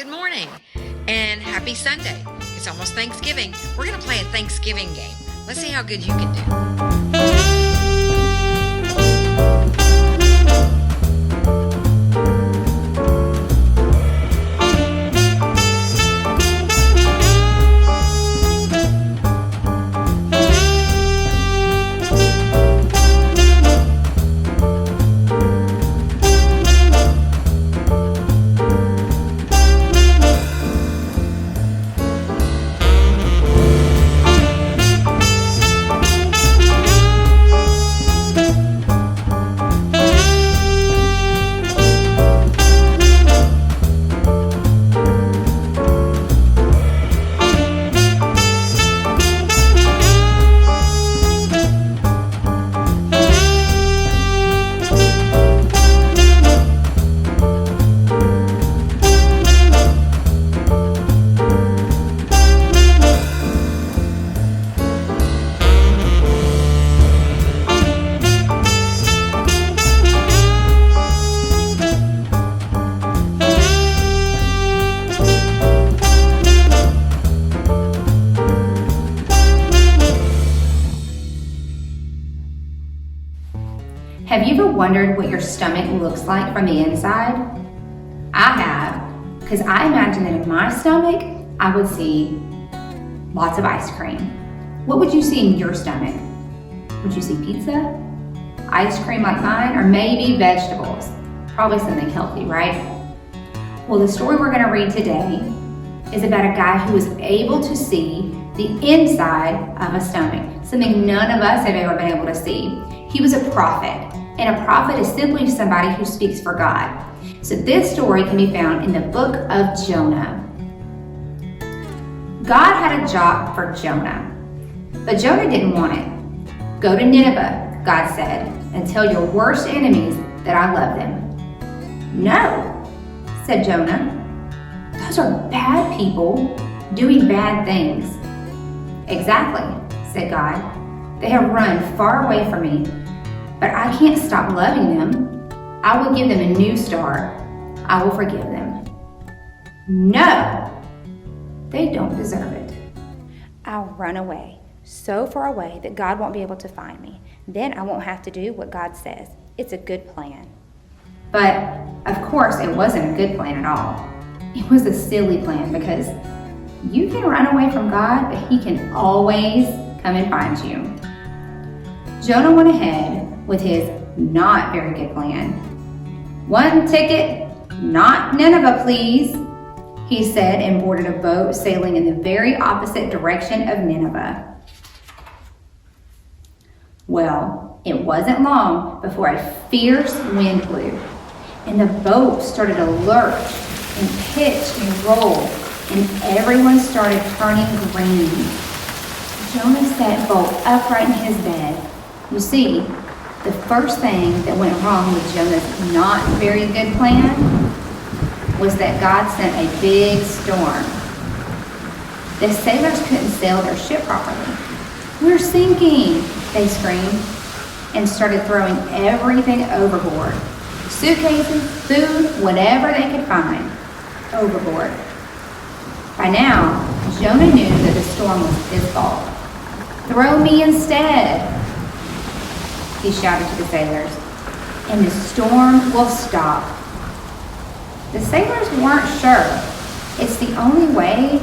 good morning, and happy Sunday. It's almost Thanksgiving. We're going to play a Thanksgiving game. Let's see how good you can do. Have you ever wondered what your stomach looks like from the inside? I have, because I imagine that in my stomach, I would see lots of ice cream. What would you see in your stomach? Would you see pizza, ice cream like mine, or maybe vegetables? Probably something healthy, right? Well, the story we're going to read today is about a guy who was able to see the inside of a stomach, something none of us have ever been able to see. He was a prophet. And a prophet is simply somebody who speaks for God. So this story can be found in the book of Jonah. God had a job for Jonah, but Jonah didn't want it. Go to Nineveh, God said, and tell your worst enemies that I love them. No, said Jonah. Those are bad people doing bad things. Exactly, said God. They have run far away from me, but I can't stop loving them. I will give them a new start. I will forgive them. No, they don't deserve it. I'll run away, so far away that God won't be able to find me. Then I won't have to do what God says. It's a good plan. But, of course, it wasn't a good plan at all. It was a silly plan because you can run away from God, but He can always come and find you. Jonah went ahead with his not very good plan. One ticket, not Nineveh, please, he said, and boarded a boat sailing in the very opposite direction of Nineveh. Well, it wasn't long before a fierce wind blew, and the boat started to lurch and pitch and roll, and everyone started turning green. Jonah sat bolt upright in his bed. You see, the first thing that went wrong with Jonah's not very good plan was that God sent a big storm. The sailors couldn't sail their ship properly. We're sinking, they screamed, and started throwing everything overboard. Suitcases, food, whatever they could find, overboard. By now, Jonah knew that the storm was his fault. Throw me instead, he shouted to the sailors, and the storm will stop. The sailors weren't sure. It's the only way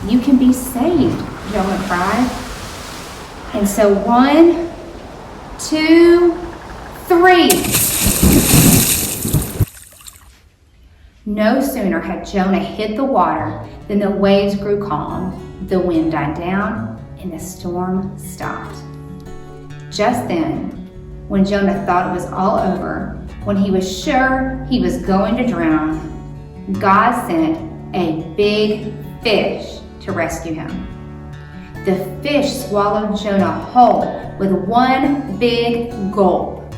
you can be saved, Jonah cried. And so 1, 2, 3. No sooner had Jonah hit the water than the waves grew calm, the wind died down, and the storm stopped. Just then, when Jonah thought it was all over, when he was sure he was going to drown, God sent a big fish to rescue him. The fish swallowed Jonah whole with one big gulp.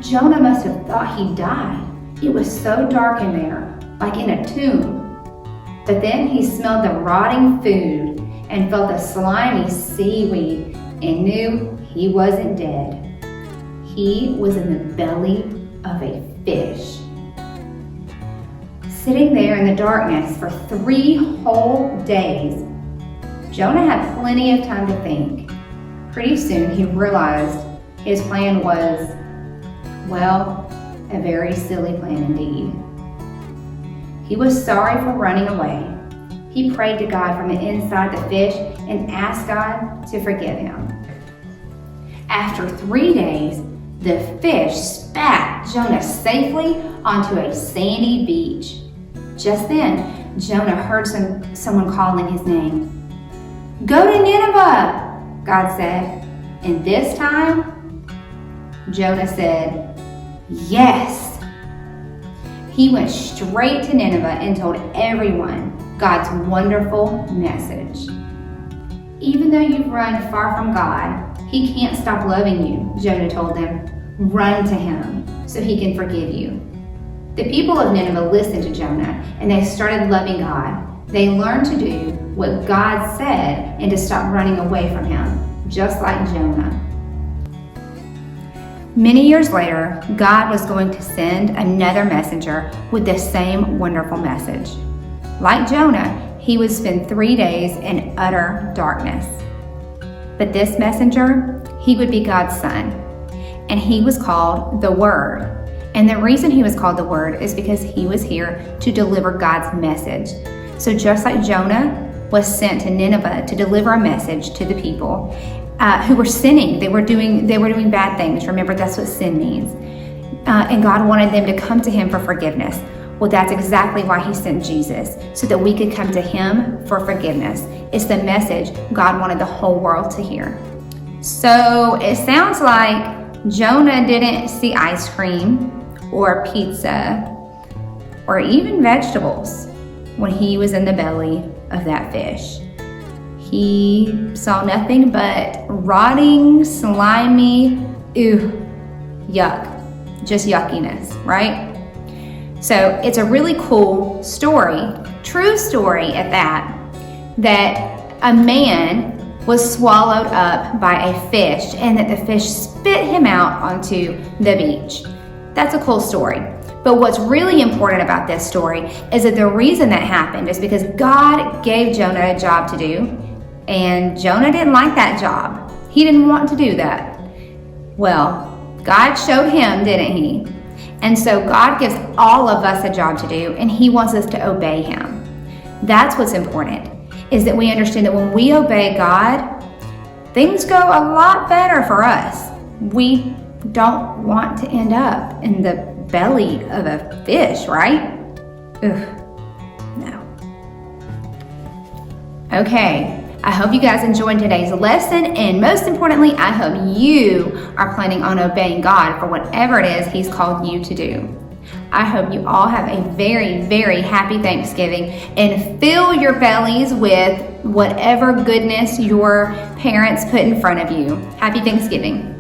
Jonah must have thought he died. It was so dark in there, like in a tomb. But then he smelled the rotting food and felt the slimy seaweed and knew he wasn't dead. He was in the belly of a fish. Sitting there in the darkness for 3 whole days, Jonah had plenty of time to think. Pretty soon he realized his plan was, well, a very silly plan indeed. He was sorry for running away. He prayed to God from the inside the fish and asked God to forgive him. After 3 days, the fish spat Jonah safely onto a sandy beach. Just then, Jonah heard someone calling his name. "Go to Nineveh," God said. And this time, Jonah said, "Yes." He went straight to Nineveh and told everyone God's wonderful message. Even though you've run far from God, He can't stop loving you, Jonah told them. Run to Him so He can forgive you. The people of Nineveh listened to Jonah and they started loving God. They learned to do what God said and to stop running away from Him, just like Jonah. Many years later, God was going to send another messenger with the same wonderful message. Like Jonah, he would spend 3 days in utter darkness. But this messenger, he would be God's son, and he was called the Word. And the reason he was called the Word is because he was here to deliver God's message. So just like Jonah was sent to Nineveh to deliver a message to the people who were sinning, they were doing bad things. Remember, that's what sin means. And God wanted them to come to Him for forgiveness. Well, that's exactly why He sent Jesus, so that we could come to Him for forgiveness. It's the message God wanted the whole world to hear. So it sounds like Jonah didn't see ice cream or pizza or even vegetables when he was in the belly of that fish. He saw nothing but rotting, slimy, yuck, just yuckiness, right? So it's a really cool story, true story at that a man was swallowed up by a fish and that the fish spit him out onto the beach. That's a cool story. But what's really important about this story is that the reason that happened is because God gave Jonah a job to do, and Jonah didn't like that job. He didn't want to do that. Well, God showed him, didn't He? And so God gives all of us a job to do, and He wants us to obey Him. That's what's important, is that we understand that when we obey God, things go a lot better for us. We don't want to end up in the belly of a fish, right? No. Okay, I hope you guys enjoyed today's lesson, and most importantly, I hope you are planning on obeying God for whatever it is He's called you to do. I hope you all have a very, very happy Thanksgiving and fill your bellies with whatever goodness your parents put in front of you. Happy Thanksgiving.